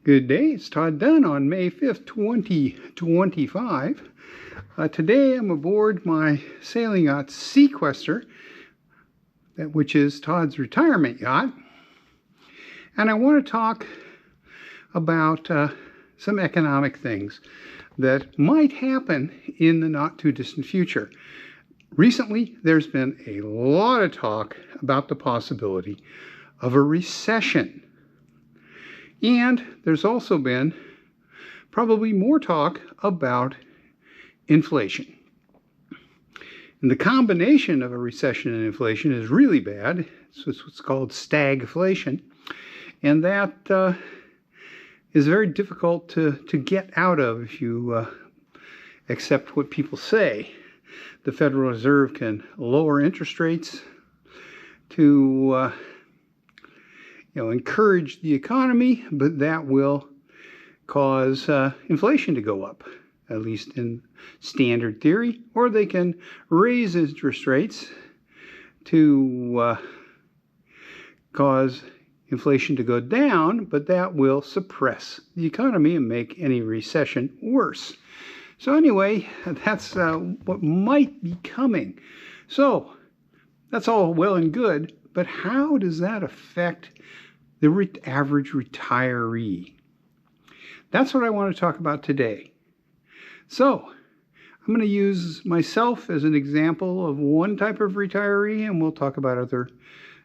Good day, it's Todd Dunn on May 5th, 2025. Today I'm aboard my sailing yacht Sequester, which is Todd's retirement yacht. And I want to talk about some economic things that might happen in the not too distant future. Recently, there's been a lot of talk about the possibility of a recession. And there's also been probably more talk about inflation. And the combination of a recession and inflation is really bad. It's what's called stagflation. And that is very difficult to get out of if you accept what people say. The Federal Reserve can lower interest rates to encourage the economy, but that will cause inflation to go up, at least in standard theory. Or they can raise interest rates to cause inflation to go down, but that will suppress the economy and make any recession worse. So anyway, that's what might be coming. So that's all well and good, but how does that affect the average retiree? That's what I want to talk about today. So I'm going to use myself as an example of one type of retiree, and we'll talk about other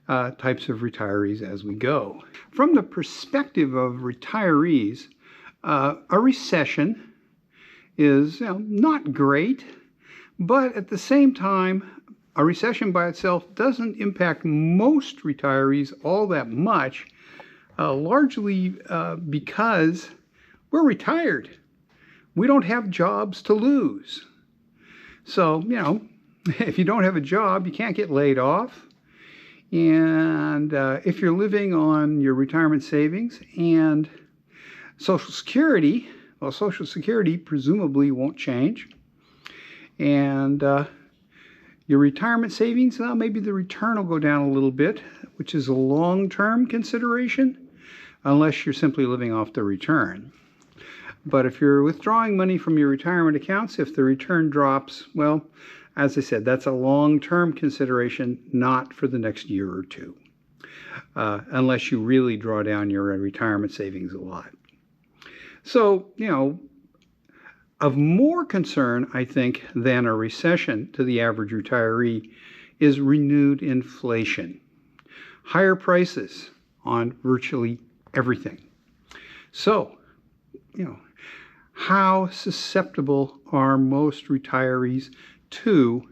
types of retirees as we go. From the perspective of retirees, a recession is not great, but at the same time, a recession by itself doesn't impact most retirees all that much, largely because we're retired. We don't have jobs to lose. So, if you don't have a job, you can't get laid off. And if you're living on your retirement savings and Social Security, well, Social Security presumably won't change. And your retirement savings, maybe the return will go down a little bit, which is a long-term consideration, unless you're simply living off the return. But if you're withdrawing money from your retirement accounts, if the return drops, well, as I said, that's a long-term consideration, not for the next year or two, unless you really draw down your retirement savings a lot. So, of more concern, I think, than a recession to the average retiree is renewed inflation. Higher prices on virtually everything. So, how susceptible are most retirees to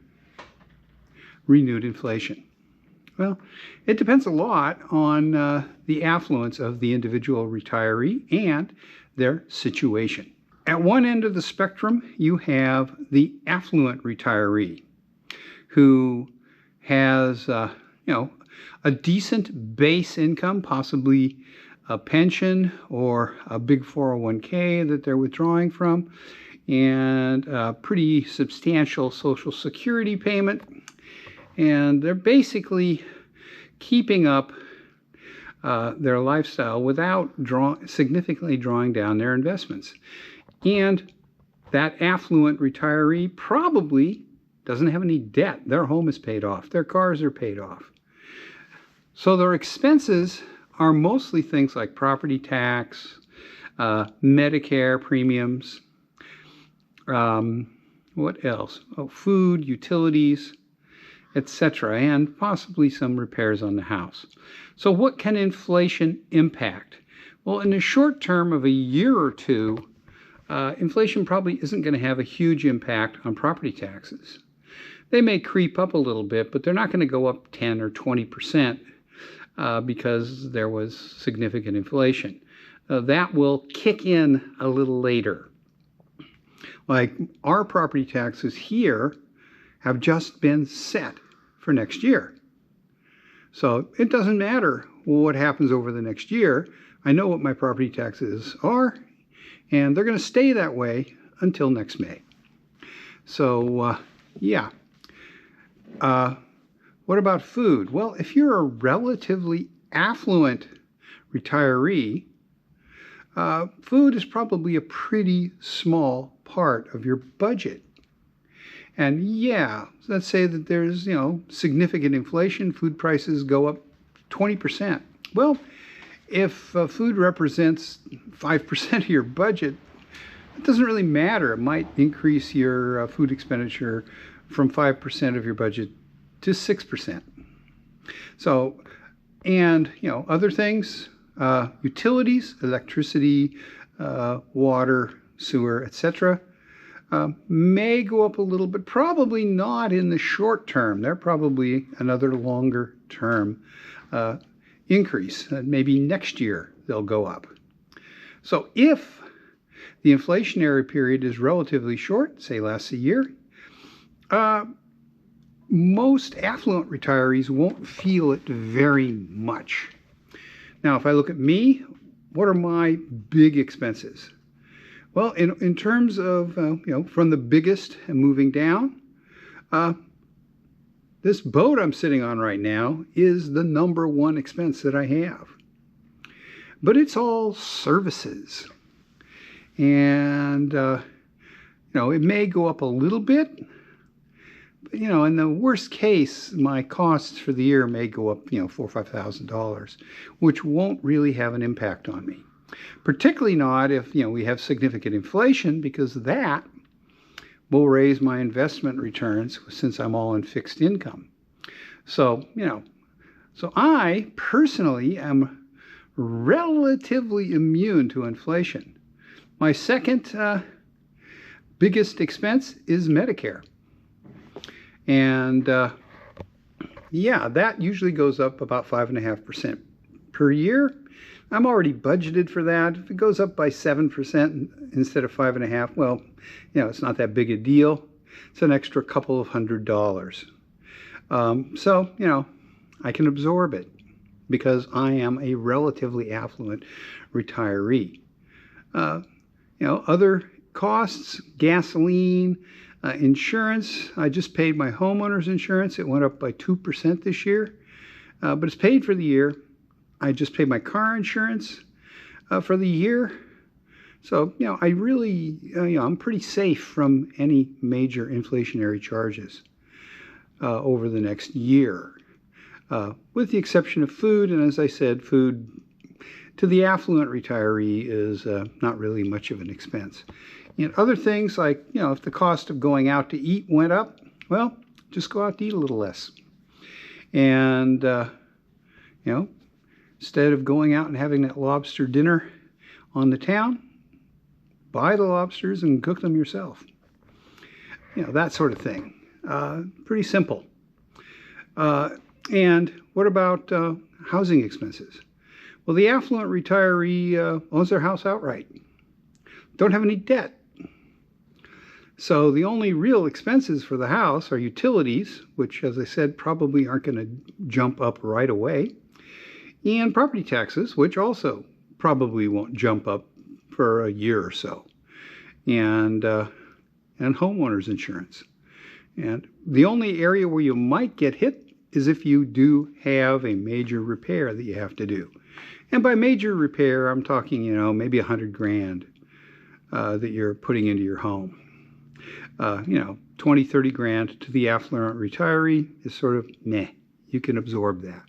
renewed inflation? Well, it depends a lot on the affluence of the individual retiree and their situation. At one end of the spectrum, you have the affluent retiree who has, a decent base income, possibly a pension or a big 401k that they're withdrawing from, and a pretty substantial Social Security payment. And they're basically keeping up their lifestyle without significantly drawing down their investments. And that affluent retiree probably doesn't have any debt. Their home is paid off. Their cars are paid off. So their expenses are mostly things like property tax, Medicare premiums, what else? Food, utilities, etc., and possibly some repairs on the house. So what can inflation impact? Well, in the short term of a year or two, inflation probably isn't going to have a huge impact on property taxes. They may creep up a little bit, but they're not going to go up 10 or 20% because there was significant inflation. That will kick in a little later. Like our property taxes here have just been set for next year. So it doesn't matter what happens over the next year. I know what my property taxes are, and they're going to stay that way until next May. So, what about food? Well, if you're a relatively affluent retiree, food is probably a pretty small part of your budget. And yeah, let's say that there's, significant inflation, food prices go up 20%. Well, if food represents 5% of your budget, it doesn't really matter. It might increase your food expenditure from 5% of your budget to 6%. So, and, other things, utilities, electricity, water, sewer, etc., may go up a little, but probably not in the short term. They're probably another longer term increase. Maybe next year they'll go up. So if the inflationary period is relatively short, say lasts a year, most affluent retirees won't feel it very much. Now, if I look at me, what are my big expenses? Well, in terms of, from the biggest and moving down, this boat I'm sitting on right now is the number one expense that I have. But it's all services. And, it may go up a little bit. But, in the worst case, my costs for the year may go up, $4,000 or $5,000, which won't really have an impact on me. Particularly not if, we have significant inflation, because that will raise my investment returns since I'm all in fixed income. So, so I personally am relatively immune to inflation. My second biggest expense is Medicare. And that usually goes up about 5.5% per year. I'm already budgeted for that. If it goes up by 7% instead of 5.5%, well, it's not that big a deal. It's an extra couple of $100. So, I can absorb it because I am a relatively affluent retiree. Other costs, gasoline, insurance. I just paid my homeowner's insurance. It went up by 2% this year, but it's paid for the year. I just paid my car insurance for the year. So, I really, I'm pretty safe from any major inflationary charges over the next year, with the exception of food. And as I said, food to the affluent retiree is not really much of an expense. And other things like, if the cost of going out to eat went up, well, just go out to eat a little less. And, instead of going out and having that lobster dinner on the town, buy the lobsters and cook them yourself. That sort of thing. Pretty simple. And what about housing expenses? Well, the affluent retiree owns their house outright. Don't have any debt. So the only real expenses for the house are utilities, which, as I said, probably aren't going to jump up right away, and property taxes, which also probably won't jump up for a year or so, and homeowners insurance. And the only area where you might get hit is if you do have a major repair that you have to do. And by major repair, I'm talking, maybe $100,000 that you're putting into your home. 20, 30 grand to the affluent retiree is sort of meh. You can absorb that.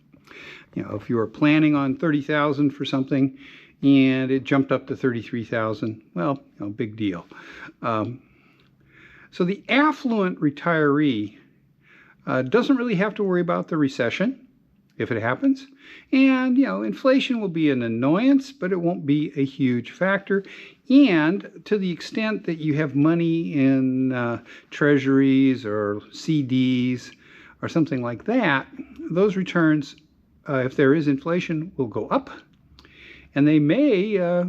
If you were planning on 30,000 for something and it jumped up to 33,000, well, big deal. So the affluent retiree doesn't really have to worry about the recession if it happens. And, inflation will be an annoyance, but it won't be a huge factor. And to the extent that you have money in treasuries or CDs or something like that, those returns, if there is inflation, will go up. And they may,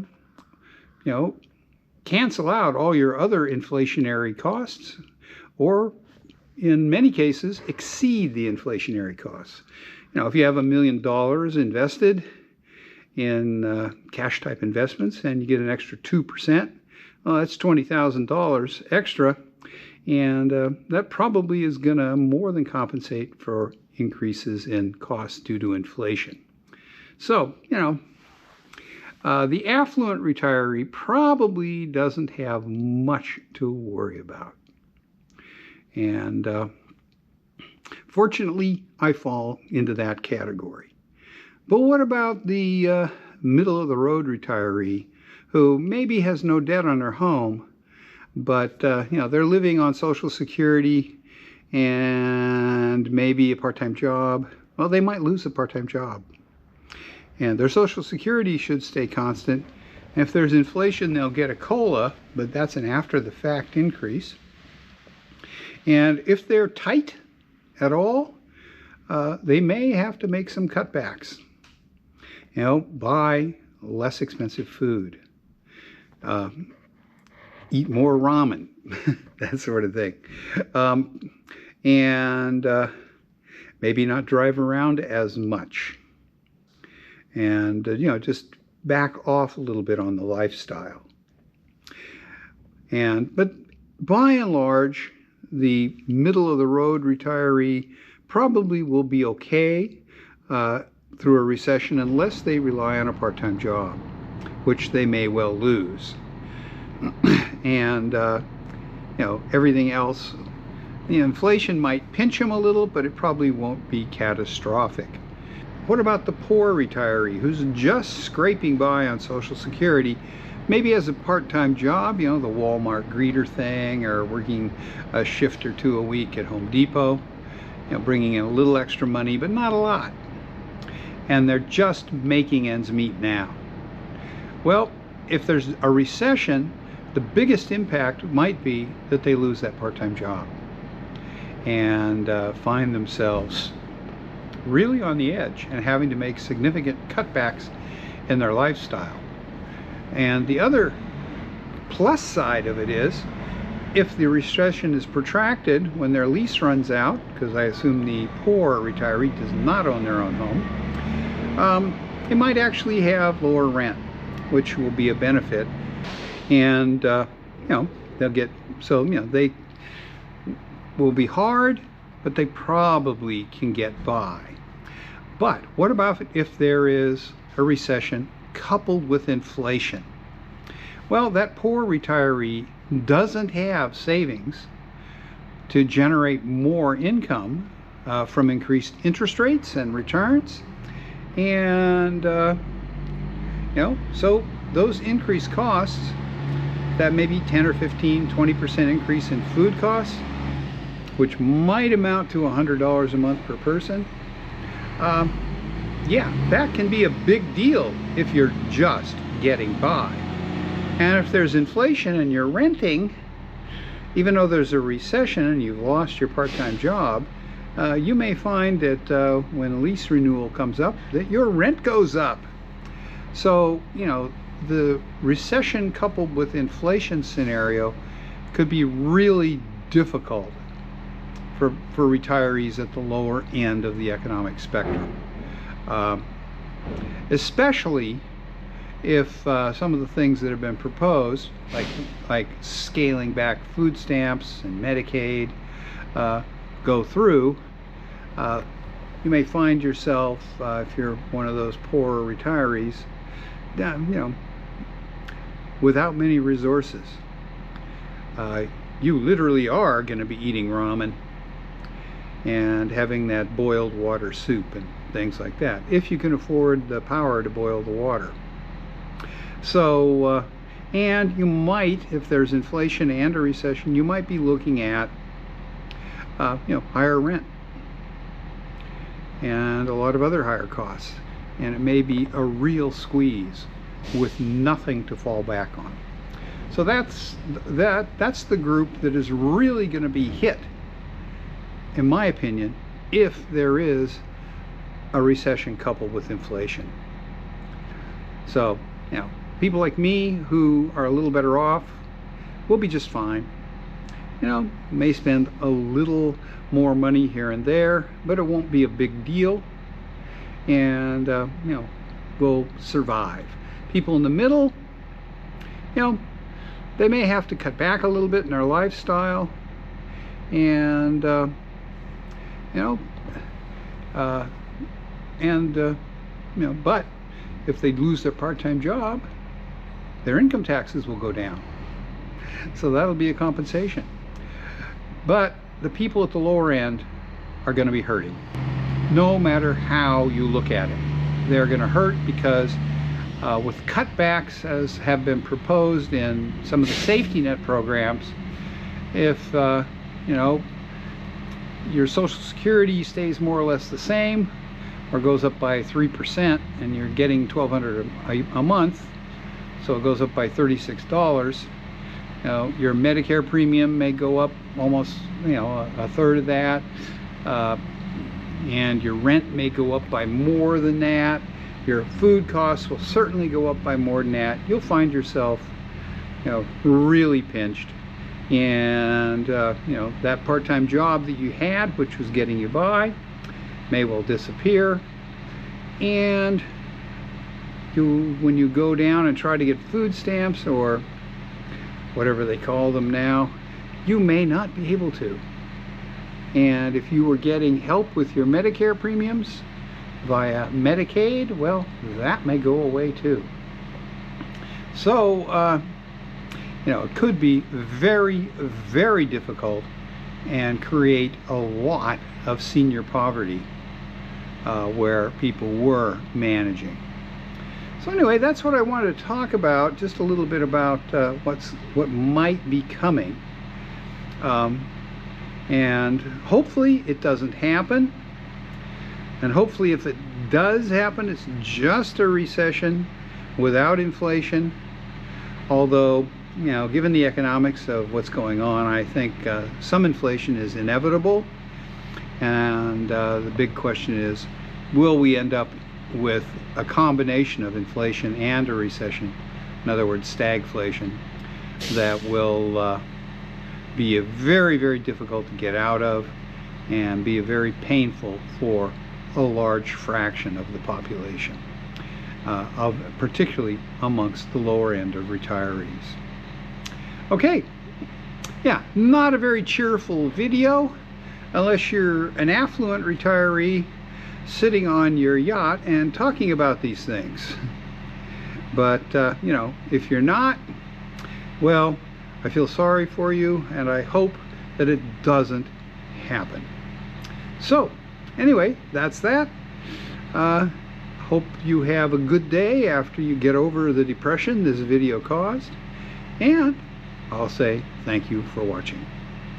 cancel out all your other inflationary costs, or in many cases, exceed the inflationary costs. If you have $1 million invested in cash type investments and you get an extra 2%, well, that's $20,000 extra. And that probably is going to more than compensate for increases in costs due to inflation. So, The affluent retiree probably doesn't have much to worry about. And fortunately, I fall into that category. But what about the middle-of-the-road retiree who maybe has no debt on their home, but they're living on Social Security and maybe a part-time job? Well, they might lose a part-time job. And their Social Security should stay constant. And if there's inflation, they'll get a COLA, but that's an after-the-fact increase. And if they're tight at all, they may have to make some cutbacks. Buy less expensive food. Eat more ramen, that sort of thing. And maybe not drive around as much. And, just back off a little bit on the lifestyle. But by and large, the middle-of-the-road retiree probably will be okay through a recession unless they rely on a part-time job, which they may well lose. And, everything else, the inflation might pinch them a little, but it probably won't be catastrophic. What about the poor retiree who's just scraping by on Social Security, maybe has a part-time job, the Walmart greeter thing, or working a shift or two a week at Home Depot, bringing in a little extra money, but not a lot. And they're just making ends meet now. Well, if there's a recession, the biggest impact might be that they lose that part-time job and find themselves really on the edge and having to make significant cutbacks in their lifestyle. And the other plus side of it is, if the recession is protracted when their lease runs out, because I assume the poor retiree does not own their own home, they might actually have lower rent, which will be a benefit. And they'll get, they will be hard, but they probably can get by. But what about if there is a recession coupled with inflation? Well, that poor retiree doesn't have savings to generate more income from increased interest rates and returns. And, so those increased costs, that maybe 10 or 15, 20% increase in food costs, which might amount to $100 a month per person, that can be a big deal if you're just getting by. And if there's inflation and you're renting, even though there's a recession and you've lost your part-time job, you may find that when lease renewal comes up, that your rent goes up. So, the recession coupled with inflation scenario could be really difficult for retirees at the lower end of the economic spectrum. Especially if some of the things that have been proposed, like scaling back food stamps and Medicaid, go through. You may find yourself, if you're one of those poorer retirees, without many resources. You literally are going to be eating ramen and having that boiled water soup and things like that, if you can afford the power to boil the water. So, and you might, if there's inflation and a recession, you might be looking at, higher rent and a lot of other higher costs. And it may be a real squeeze with nothing to fall back on. So that's the group that is really going to be hit, in my opinion, if there is a recession coupled with inflation. So, people like me who are a little better off will be just fine. May spend a little more money here and there, but it won't be a big deal. And, will survive. People in the middle, they may have to cut back a little bit in their lifestyle, and but if they lose their part-time job, their income taxes will go down. So that'll be a compensation. But the people at the lower end are going to be hurting. No matter how you look at it, they're going to hurt because with cutbacks as have been proposed in some of the safety net programs, if you know, your Social Security stays more or less the same or goes up by 3% and you're getting $1,200 a month, so it goes up by $36. You know, your Medicare premium may go up almost, you know, a third of that, and your rent may go up by more than that. Your food costs will certainly go up by more than that. You'll find yourself, you know, really pinched, and you know, that part-time job that you had, which was getting you by, may well disappear. And when you go down and try to get food stamps or whatever they call them now, you may not be able to. And if you were getting help with your Medicare premiums via Medicaid, well, that may go away too. So you know, it could be very, very difficult and create a lot of senior poverty where people were managing. So anyway, that's what I wanted to talk about, just a little bit about what might be coming. And hopefully it doesn't happen. And hopefully if it does happen, it's just a recession without inflation. Although, you know, given the economics of what's going on, I think some inflation is inevitable. And the big question is, will we end up with a combination of inflation and a recession? In other words, stagflation, that will be very, very difficult to get out of and be very painful for a large fraction of the population, particularly amongst the lower end of retirees. Okay, yeah, not a very cheerful video unless you're an affluent retiree sitting on your yacht and talking about these things. But you know, if you're not, well, I feel sorry for you, and I hope that it doesn't happen. So anyway, that's that. Hope you have a good day after you get over the depression this video caused, and I'll say thank you for watching.